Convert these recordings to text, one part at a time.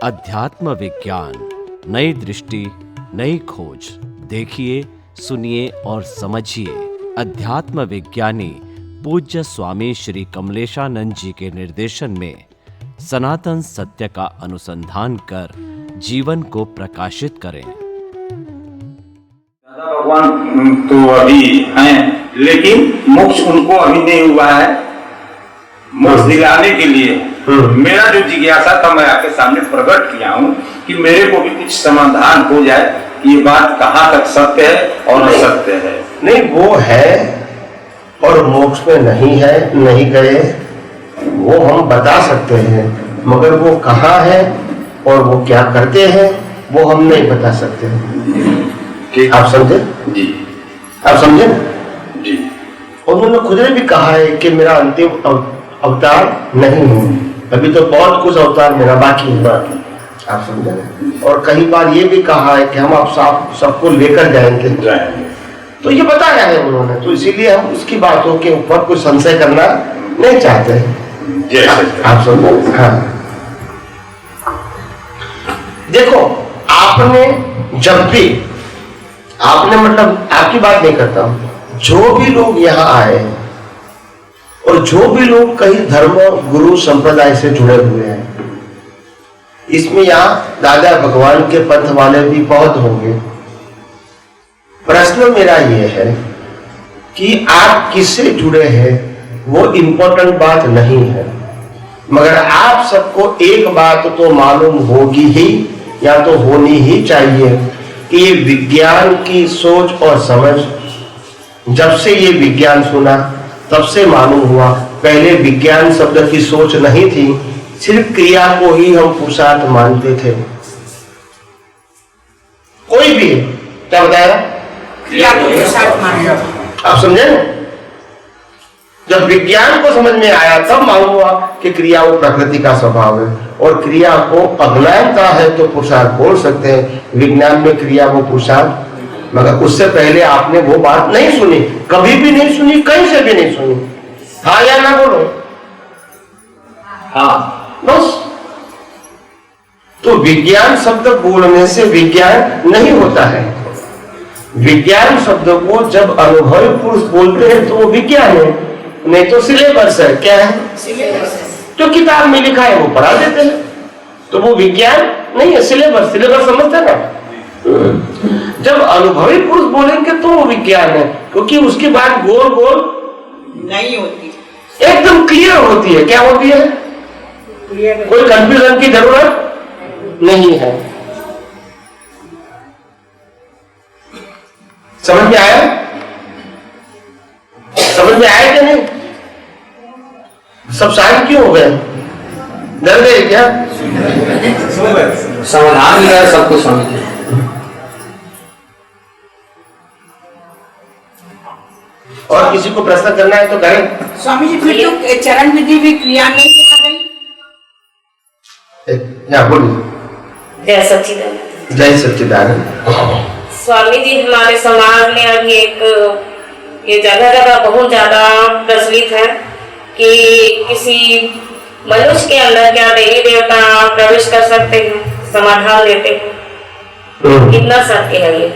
अध्यात्म विज्ञान, नई दृष्टि, नई खोज। देखिए, सुनिए और समझिए। अध्यात्म विज्ञानी पूज्य स्वामी श्री कमलेशानंद जी के निर्देशन में सनातन सत्य का अनुसंधान कर जीवन को प्रकाशित करें। भगवान तो अभी हैं, लेकिन मोक्ष उनको अभी नहीं हुआ है। मोक्ष दिलाने के लिए मेरा जो जिज्ञासा था मैं आपके सामने प्रकट किया हूँ कि मेरे को भी कुछ समाधान हो जाए कि ये बात कहाँ तक सत्य है और असत्य है। नहीं, वो है और मोक्ष में नहीं है, नहीं गए, वो हम बता सकते हैं, मगर वो कहाँ है और वो क्या करते हैं वो हम नहीं बता सकते। आप समझे जी? आप समझे जी। उन्होंने खुद ने भी कहा है कि मेरा अंतिम अवतार नहीं हूँ, अभी तो बहुत कुछ अवतार मेरा बाकी है। आप समझे? और कई बार ये भी कहा है कि हम आप सबको लेकर जाएंगे। तो ये बताया है उन्होंने, तो इसीलिए हम उसकी बातों के ऊपर कोई संशय करना नहीं चाहते हैं। आप समझे? हाँ, देखो, आपने जब भी आपने मतलब आपकी बात नहीं करता, जो भी लोग यहाँ आए और जो भी लोग कई धर्म गुरु संप्रदाय से जुड़े हुए हैं, इसमें यहाँ दादा भगवान के पंथ वाले भी बहुत होंगे। प्रश्न मेरा ये है कि आप किससे जुड़े हैं वो इम्पोर्टेंट बात नहीं है, मगर आप सबको एक बात तो मालूम होगी ही या तो होनी ही चाहिए कि ये विज्ञान की सोच और समझ, जब से ये विज्ञान सुना तब से मालूम हुआ, पहले विज्ञान शब्द की सोच नहीं थी, सिर्फ क्रिया को ही हम पुरुषार्थ मानते थे। कोई भी क्या बताया? क्रिया को पुरुषार्थ मानते। आप समझे? जब विज्ञान को समझ में आया तब मालूम हुआ कि क्रिया वो प्रकृति का स्वभाव है, और क्रिया को अज्ञानता है तो पुरुषार्थ बोल सकते हैं, विज्ञान में क्रिया वो पुरुषार्थ। मगर उससे पहले आपने वो बात नहीं सुनी, कभी भी नहीं सुनी, कहीं से भी नहीं सुनी। हाँ या ना बोलो? हाँ, बस। तो विज्ञान शब्द बोलने से विज्ञान नहीं होता है। विज्ञान शब्द को जब अनुभवी पुरुष बोलते हैं तो वो विज्ञान है, नहीं तो सिलेबस है। क्या है? सिलेबस। जो किताब में लिखा है वो पढ़ा देते हैं, तो वो विज्ञान नहीं है। सिलेबस समझते ना? जब अनुभवी पुरुष बोलेंगे तो वो विज्ञान है, क्योंकि उसकी बात गोल गोल नहीं होती, एकदम क्लियर होती है। क्या होती है? कोई कंफ्यूजन की जरूरत नहीं है। समझ में आया? समझ में आया कि नहीं? सब शांत क्यों हो गए? डर गए क्या? समाधान मिला है, सब कुछ समझ गए। और किसी को प्रश्न करना है तो करें। स्वामी जी, फिर तो चरण विधि भी क्रिया में ही आ गई। बोलिए। जय सच्चिदानंद। जय सच्चिदानंद। स्वामी जी, हमारे समाज में अभी एक ये जगह जगह बहुत ज्यादा प्रचलित है कि किसी मनुष्य के अंदर क्या देवी देवता प्रवेश कर सकते हैं, समाधान देते हैं। कितना सत्य है ये?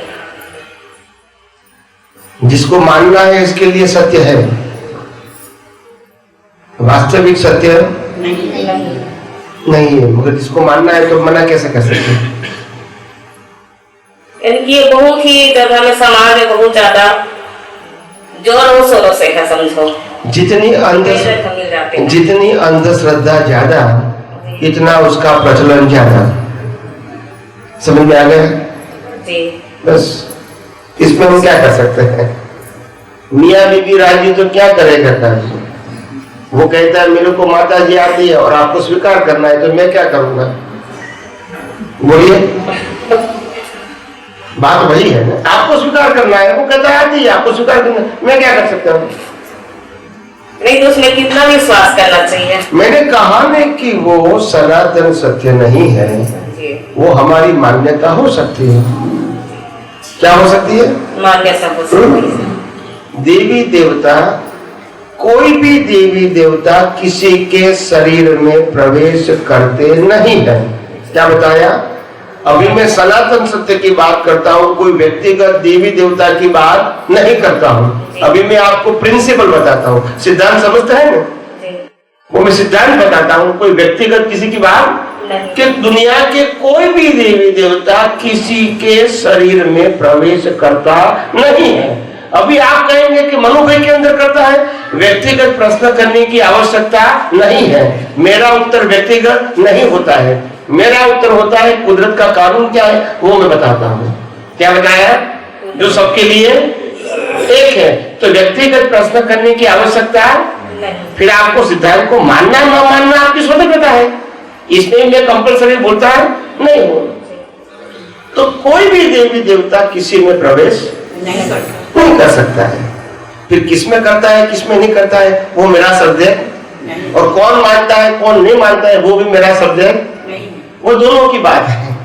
जिसको मानना है इसके लिए सत्य है, वास्तविक सत्य नहीं है, मगर जिसको मानना है तो मना कैसे कर सकते हैं? ये बहुत ही जगह में समाज में बहुत ज्यादा जोरों शोरों से है, समझो। जितनी अंधश्रद्धा ज्यादा, इतना उसका प्रचलन ज्यादा। समझ में आ गया? जी। बस इसमें हम क्या कर सकते हैं? मियाँ बीबी राजी तो क्या करेगा? वो कहता है मेरे को माता जी आती है और आपको स्वीकार करना है, तो मैं क्या करूंगा? बोलिए, बात वही है ना। आपको स्वीकार करना है, वो कहता है आती है, आपको स्वीकार करना, मैं क्या कर सकता हूँ? नहीं, तो उसमें कितना विश्वास करना चाहिए? मैंने कहा नहीं कि वो सनातन सत्य नहीं है, वो हमारी मान्यता हो सकती है। क्या हो सकती है? मान्यता हो सकती है। देवी देवता, कोई भी देवी देवता किसी के शरीर में प्रवेश करते नहीं है। क्या बताया? अभी मैं सनातन सत्य की बात करता हूँ, कोई व्यक्तिगत देवी देवता की बात नहीं करता हूँ। अभी मैं आपको प्रिंसिपल बताता हूँ, सिद्धांत समझते हैं ना, वो मैं सिद्धांत बताता हूँ, कोई व्यक्तिगत किसी की बात कि दुनिया के कोई भी देवी देवता किसी के शरीर में प्रवेश करता नहीं है। अभी आप कहेंगे कि मनु भाई के अंदर करता है, व्यक्तिगत प्रश्न करने की आवश्यकता नहीं है। मेरा उत्तर व्यक्तिगत नहीं होता है, मेरा उत्तर होता है कुदरत का कानून क्या है वो मैं बताता हूँ। क्या बताया? जो सबके लिए एक है, तो व्यक्तिगत प्रश्न करने की आवश्यकता फिर आपको सिद्धांत को मानना न मानना आपकी स्वतंत्रता है, इसमें मैं कंपल्सरी बोलता है नहीं हो। तो कोई भी देवी देवता किसी में प्रवेश नहीं कर सकता है। फिर किसमें करता है किसमें नहीं करता है वो मेरा सब्जेक्ट, और कौन मानता है कौन नहीं मानता है वो भी मेरा सब्जेक्ट, वो दोनों की बात है,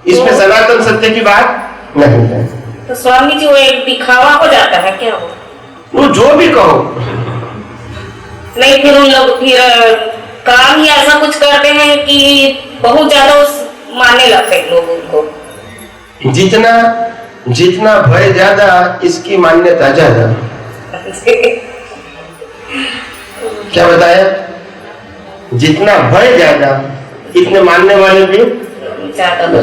इसमें सनातन सत्य की बात नहीं है। तो स्वामी जी वो एक दिखावा हो जाता है क्या? वो जो भी कहो नहीं, फिर उन लोग फिर काम ही ऐसा कुछ करते हैं कि बहुत ज्यादा मानने लगते हैं लोग उनको। जितना भय ज्यादा इसकी मान्यता ज्यादा। क्या बताया? जितना भय ज्यादा इतने मानने वाले भी ज्यादा।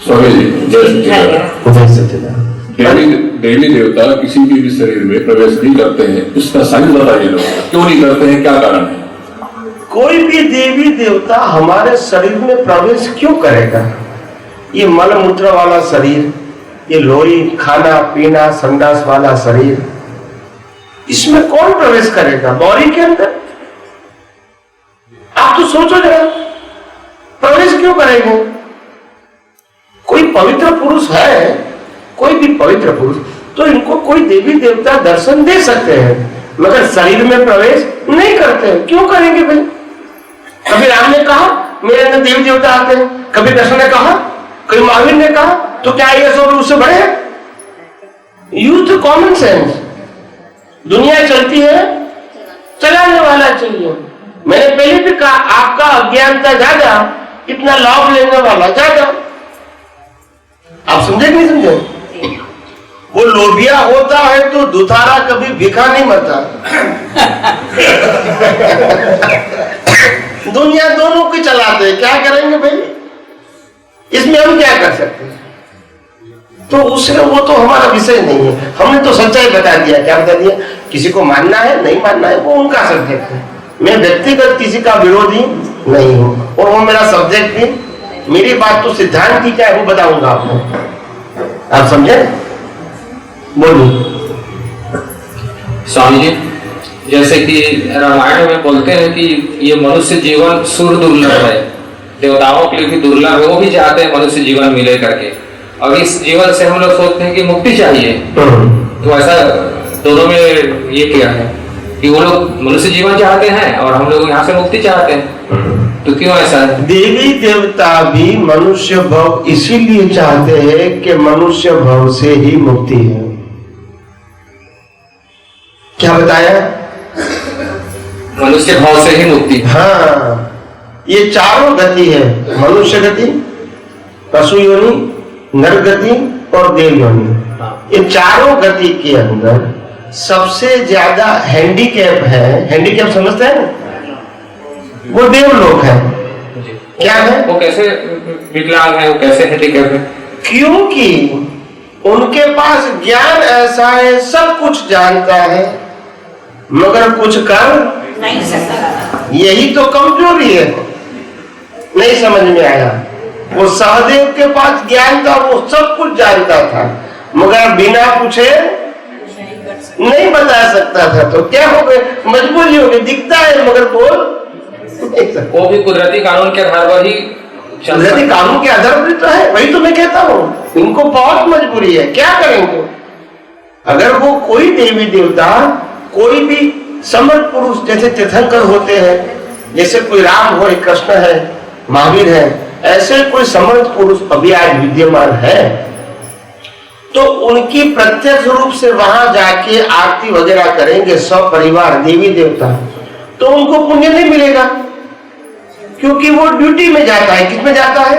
स्वामी जी जय सच्चिदानंद। देवी देवता किसी के भी शरीर में प्रवेश नहीं करते हैं, उसका साइंस बताइए लोग, क्यों नहीं करते हैं, क्या कारण है? कोई भी देवी देवता हमारे शरीर में प्रवेश क्यों करेगा? ये मल मूत्र वाला शरीर, ये लोई खाना पीना संडास वाला शरीर, इसमें कौन प्रवेश करेगा बॉडी के अंदर? आप तो सोचो जरा, प्रवेश क्यों करेंगे? कोई पवित्र पुरुष है, कोई भी पवित्र पुरुष, तो इनको कोई देवी देवता दर्शन दे सकते हैं, मगर शरीर में प्रवेश नहीं करते। क्यों करेंगे भाई? कभी राम ने कहा मेरे अंदर देवी देवता आते हैं, कभी कृष्ण ने कहा, कभी महावीर ने कहा, तो क्या ये सब उससे बड़े हैं? Use common sense. दुनिया चलती है, चलाने वाला चाहिए। मैंने पहले भी कहा आपका अज्ञानता ज्यादा, इतना लाभ लेने वाला ज्यादा। आप समझे नहीं समझे? वो लोभिया होता है तो दुधारा कभी भिखा नहीं मरता। दुनिया दोनों की चलाते हैं, क्या करेंगे भाई? इसमें हम क्या कर सकते हैं? तो उसने वो तो हमारा विषय नहीं है, हमने तो सच्चाई बता दिया। क्या बता दिया? किसी को मानना है नहीं मानना है वो उनका सब्जेक्ट है। मैं व्यक्तिगत किसी का विरोधी नहीं हूं, और वो मेरा सब्जेक्ट भी। मेरी बात तो सिद्धांत की क्या है वो बताऊंगा आपको। आप समझे? बोलिए। स्वामी जी जैसे कि रामायण में बोलते हैं कि ये मनुष्य जीवन सुर दुर्लभ है, देवताओं के लिए भी दुर्लभ है, वो भी चाहते हैं मनुष्य जीवन मिले करके, और इस जीवन से हम लोग सोचते हैं कि मुक्ति चाहिए। तो ऐसा दोनों में ये क्या है कि वो लोग मनुष्य जीवन चाहते हैं और हम लोग यहाँ से मुक्ति चाहते हैं, तो क्यों ऐसा है? देवी देवता भी मनुष्य भव इसीलिए चाहते हैं कि मनुष्य भव से ही मुक्ति है। क्या बताया? मनुष्य भाव से ही मुक्ति। हाँ, ये चारों गति है, मनुष्य गति, पशु योनि, नर गति और देव योनि। ये चारों गति के अंदर सबसे ज्यादा हैंडीकैप है, हैंडीकैप समझते हैं ना, वो देवलोक है। क्या है? वो कैसे विकलांग है, वो कैसे हैंडीकैप है? क्योंकि उनके पास ज्ञान ऐसा है, सब कुछ जानता है मगर कुछ कर नहीं सकता। यही तो कमजोरी है। नहीं समझ में आया? वो सहदेव के पास ज्ञान था, वो सब कुछ जानता था मगर बिना पूछे नहीं बता सकता था। तो क्या हो गए? मजबूरी हो गई, दिखता है मगर बोल नहीं सकता। वो भी कुदरती कानून के आधार पर ही, कुदरती कानून के आधार पर तो है, वही तो मैं कहता हूँ। इनको बहुत मजबूरी है, क्या करेंगे? अगर वो कोई देवी देवता, कोई भी समर्थ पुरुष जैसे तीर्थंकर होते हैं, जैसे कोई राम हो, एक कृष्ण है, महावीर है, ऐसे कोई समर्थ पुरुष अभी आज विद्यमान है, तो उनकी प्रत्यक्ष रूप से वहां जाके आरती वगैरह करेंगे सब परिवार देवी देवता, तो उनको पुण्य नहीं मिलेगा। क्योंकि वो ड्यूटी में जाता है। किस में जाता है?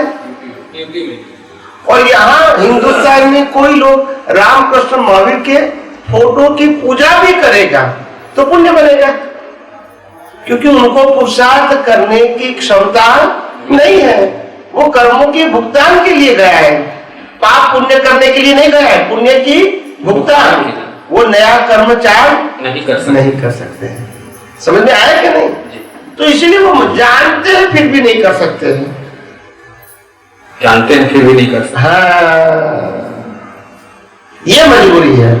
और यहाँ हिंदुस्तान में कोई लोग रामकृष्ण महावीर के फोटो की पूजा भी करेगा तो पुण्य बनेगा, क्योंकि उनको पुरुषार्थ करने की क्षमता नहीं है। वो कर्मों के भुगतान के लिए गया है, पाप पुण्य करने के लिए नहीं गया है, पुण्य की भुगतान। वो नया कर्मचार नहीं कर सकते हैं। समझ में आया कि नहीं? तो इसलिए वो जानते हैं फिर भी नहीं कर सकते हैं। जानते हैं फिर भी नहीं कर सकते। हाँ, ये मजबूरी है।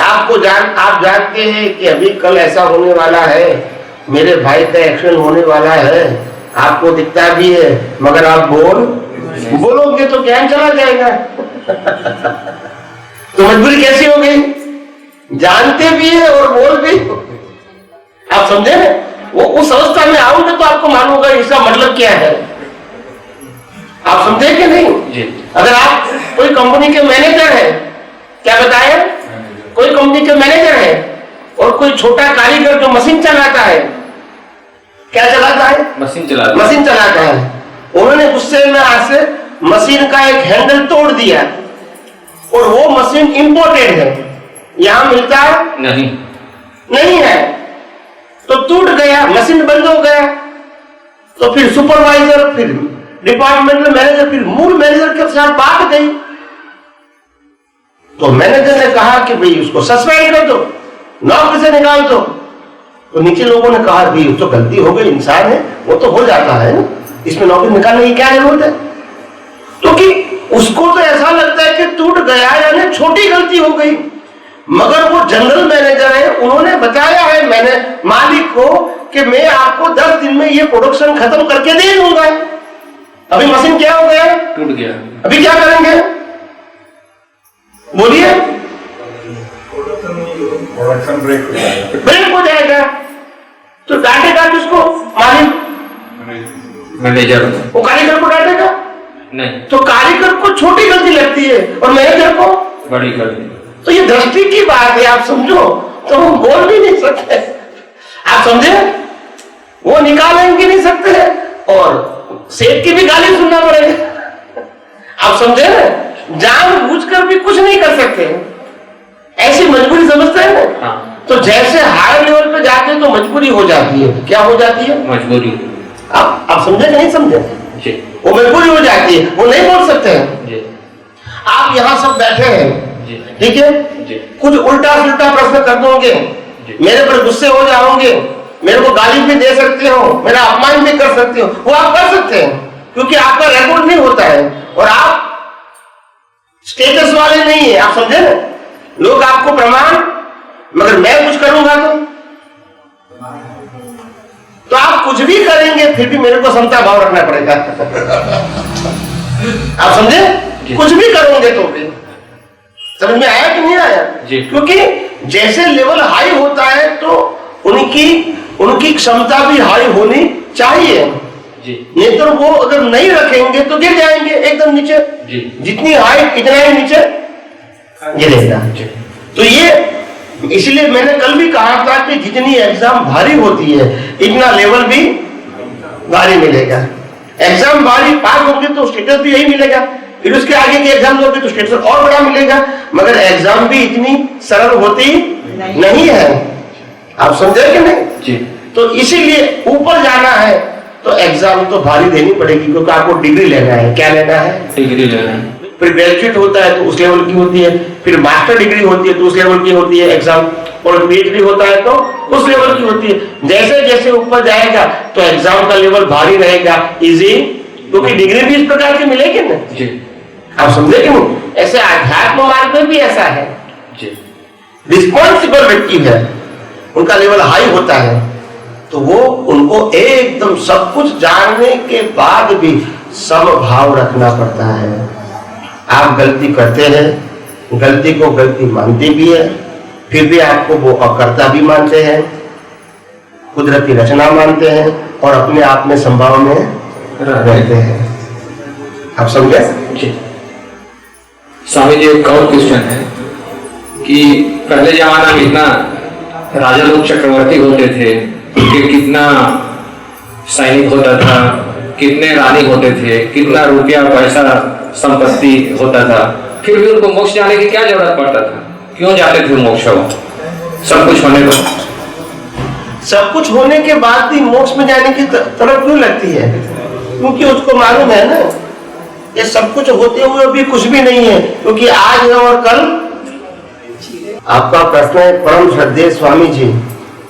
आप जानते हैं कि अभी कल ऐसा होने वाला है, मेरे भाई का एक्सीडेंट होने वाला है, आपको दिखता भी है, मगर आप बोलोगे तो ज्ञान चला जाएगा। तो मजबूरी कैसी हो गई? जानते भी है और बोल भी। आप समझे ना? वो उस अवस्था में आओगे तो आपको मालूम होगा इसका मतलब क्या है। आप समझे कि नहीं जी? अगर आप कोई कंपनी के मैनेजर है, क्या बताया, कोई कंपनी के मैनेजर है और कोई छोटा कारीगर जो मशीन चलाता है, क्या चलाता है? मशीन चलाता है। उन्होंने गुस्से में आके मशीन का एक हैंडल तोड़ दिया और वो मशीन इंपोर्टेड है, यहां मिलता नहीं है, तो टूट गया, मशीन बंद हो गया। तो फिर सुपरवाइजर, फिर डिपार्टमेंटल मैनेजर, फिर मूल मैनेजर के साथ बात गई। तो मैनेजर ने कहा कि भाई उसको सस्पेंड कर दो, नौकरी से निकाल दो। तो नीचे लोगों ने कहा भाई तो गलती हो गई, इंसान है, वो तो हो जाता है, इसमें नौकरी निकालने की क्या जरूरत है? क्योंकि उसको तो ऐसा लगता है कि टूट गया यानी छोटी गलती हो गई, मगर वो जनरल मैनेजर है, उन्होंने बताया है मैंने मालिक को कि मैं आपको 10 दिन में ये प्रोडक्शन खत्म करके दे दूंगा। अभी मशीन क्या हो गया? टूट गया। अभी क्या करेंगे? बोलिए। ब्रेक हो जाएगा। तो डांटेगा किसको? मालिक, मैनेजर। वो कारीगर को डांटेगा नहीं। तो कारीगर को छोटी गलती लगती है और मैनेजर को बड़ी गलती। तो ये दृष्टि की बात है, आप समझो। तो हम बोल भी नहीं सकते, आप समझे? वो निकालेंगे नहीं सकते और सेठ की भी गाली सुनना पड़ेगा। आप समझे ना? जानबूझकर भी कुछ नहीं कर सकते, ऐसी मजबूरी समझते हैं ना? हाँ। तो जैसे हाई लेवल पे जाते हैं तो मजबूरी हो जाती है। क्या हो जाती है? मजबूरी। आप समझे कि नहीं समझे? वो मजबूरी हो जाती है, वो नहीं बोल सकते हैं। आप यहाँ सब बैठे हैं, ठीक है, कुछ उल्टा सुल्टा प्रश्न कर दोगे, मेरे पर गुस्से हो जाओगे, मेरे को गाली भी दे सकते हो, मेरा अपमान भी कर सकते हो, वो आप कर सकते हैं क्योंकि आपका रिकॉर्ड नहीं होता है और आप स्टेटस वाले नहीं है। आप समझे ना? लोग आपको प्रमाण, मगर मैं कुछ करूंगा तो आप कुछ भी करेंगे फिर भी मेरे को समता भाव रखना पड़ेगा। आप समझे? कुछ भी करोगे तो भी। समझ में आया कि नहीं आया? क्योंकि जैसे लेवल हाई होता है तो उनकी क्षमता भी हाई होनी चाहिए जी। नहीं तो वो अगर नहीं रखेंगे तो गिर जाएंगे एकदम नीचे जी। जितनी हाई इतना ही नीचे गिरेगा। तो ये इसलिए मैंने कल भी कहा था कि जितनी एग्जाम भारी होती है इतना लेवल भी भारी मिलेगा। एग्जाम भारी पास होंगे तो स्टेटस भी यही मिलेगा, फिर उसके आगे के एग्जाम होंगे तो स्टेटस और बड़ा मिलेगा, मगर एग्जाम भी इतनी सरल होती नहीं है। आप समझे कि नहीं जी? तो इसीलिए ऊपर जाना है तो एग्जाम तो भारी देनी पड़ेगी क्योंकि आपको डिग्री लेना है। क्या लेना है? डिग्री लेना है। फिर ग्रेजुएट होता है तो उस लेवल की होती है, फिर मास्टर डिग्री होती है तो उस लेवल की होती है एग्जाम, और पीएचडी होता है तो उस लेवल की होती है। जैसे जैसे ऊपर जाएगा तो एग्जाम का लेवल भारी रहेगा, इजी, क्योंकि डिग्री भी इस प्रकार की मिलेगी ना जी। आप समझे कि नहीं? ऐसे आध्यात्म मार्ग में भी ऐसा है जी। रिस्पॉन्सिबल व्यक्ति है, उनका लेवल हाई होता है तो वो उनको एकदम सब कुछ जानने के बाद भी समभाव रखना पड़ता है। आप गलती करते हैं, गलती को गलती मानते भी है, फिर भी आपको वो अकर्ता भी मानते हैं, कुदरती रचना मानते हैं और अपने आप में संभाव में रहते हैं। आप समझे जी? स्वामी जी एक और क्वेश्चन है कि पहले जमाना में इतना राजा लोग चक्रवर्ती होते थे कि कितना सैनिक होता था, कितने रानी होते थे, कितना रुपया पैसा संपत्ति होता था, फिर भी उनको मोक्ष जाने की क्या जरूरत पड़ता था? क्यों जाते थे मोक्ष? सब कुछ होने को, सब कुछ होने के बाद भी मोक्ष में जाने की तरफ क्यों लगती है? क्योंकि उसको मालूम है ना, ये सब कुछ होते हुए भी कुछ भी नहीं है, क्योंकि आज है और कल। आपका प्रश्न है परम श्रद्धेय स्वामी जी,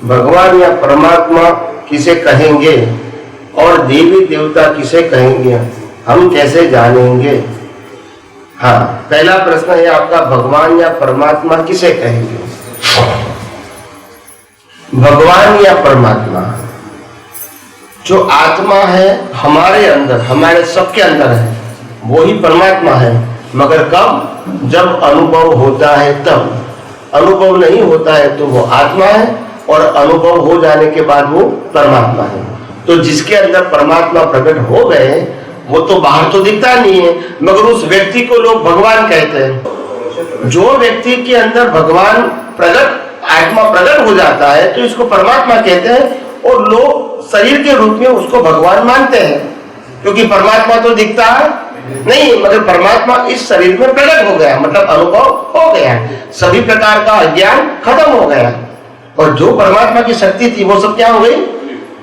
भगवान या परमात्मा किसे कहेंगे और देवी देवता किसे कहेंगे, हम कैसे जानेंगे? हाँ, पहला प्रश्न है आपका, भगवान या परमात्मा किसे कहेंगे? भगवान या परमात्मा, जो आत्मा है हमारे अंदर, हमारे सबके अंदर है, वो ही परमात्मा है। मगर कब? जब अनुभव होता है तब। अनुभव नहीं होता है तो वो आत्मा है, और अनुभव हो जाने के बाद वो परमात्मा है। तो जिसके अंदर परमात्मा प्रकट हो गए, वो तो बाहर तो दिखता नहीं है, मगर उस व्यक्ति को लोग भगवान कहते हैं। जो व्यक्ति के अंदर भगवान प्रकट, आत्मा प्रकट हो जाता है, तो इसको परमात्मा कहते हैं, और लोग शरीर के रूप में उसको भगवान मानते हैं, क्योंकि परमात्मा तो दिखता नहीं, मगर परमात्मा इस शरीर में प्रकट हो गया, मतलब अनुभव हो गया, सभी प्रकार का अज्ञान खत्म हो गया, और जो परमात्मा की शक्ति थी वो सब क्या हो गई?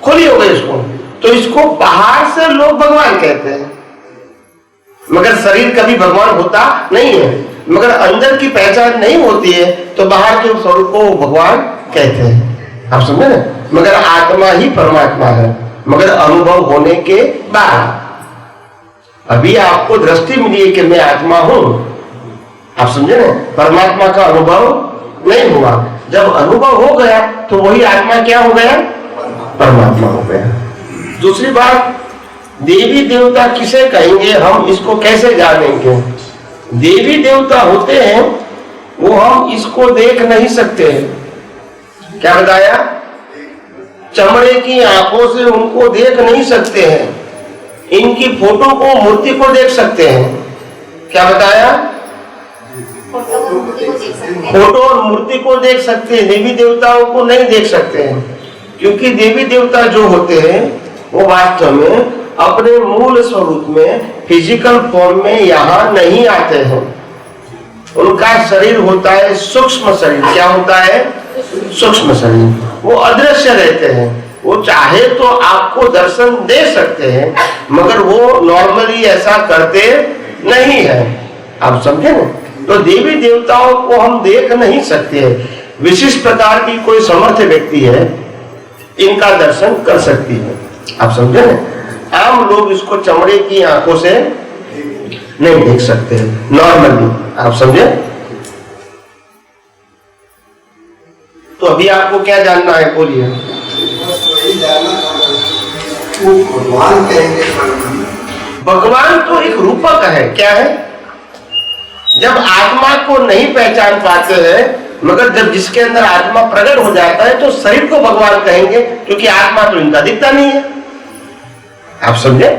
खुली हो गई उसको। तो इसको बाहर से लोग भगवान कहते हैं, मगर शरीर कभी भगवान होता नहीं है। मगर अंदर की पहचान नहीं होती है तो बाहर के स्वरूप को भगवान कहते हैं। आप समझे ना? मगर आत्मा ही परमात्मा है, मगर अनुभव होने के बाद। अभी आपको दृष्टि मिली है कि मैं आत्मा हूं, आप समझे ना? परमात्मा का अनुभव नहीं हुआ। जब अनुभव हो गया तो वही आत्मा क्या हो गया? परमात्मा हो गया। दूसरी बात, देवी देवता किसे कहेंगे, हम इसको कैसे जानेंगे? देवी देवता होते हैं वो हम इसको देख नहीं सकते। क्या बताया? चमड़े की आंखों से उनको देख नहीं सकते हैं, इनकी फोटो को, मूर्ति को देख सकते हैं। क्या बताया? फोटो और मूर्ति को देख सकते हैं, देवी देवताओं को नहीं देख सकते हैं, क्योंकि देवी देवता जो होते हैं वो वास्तव में अपने मूल स्वरूप में, फिजिकल फॉर्म में यहाँ नहीं आते हैं। उनका शरीर होता है सूक्ष्म शरीर। क्या होता है? सूक्ष्म शरीर। वो अदृश्य रहते हैं, वो चाहे तो आपको दर्शन दे सकते हैं, मगर वो नॉर्मली ऐसा करते नहीं है। आप समझे ना? तो देवी देवताओं को हम देख नहीं सकते हैं। विशिष्ट प्रकार की कोई समर्थ व्यक्ति है, इनका दर्शन कर सकती है। आप समझे ना? आम लोग इसको चमड़े की आंखों से नहीं देख सकते हैं नॉर्मली। आप समझे? तो अभी आपको क्या जानना है, बोलिए। भगवान तो एक रूपक है। क्या है? जब आत्मा को नहीं पहचान पाते हैं, मगर जब जिसके अंदर आत्मा प्रकट हो जाता है तो शरीर को भगवान कहेंगे, क्योंकि आत्मा तो इनका दिखता नहीं है। आप समझे?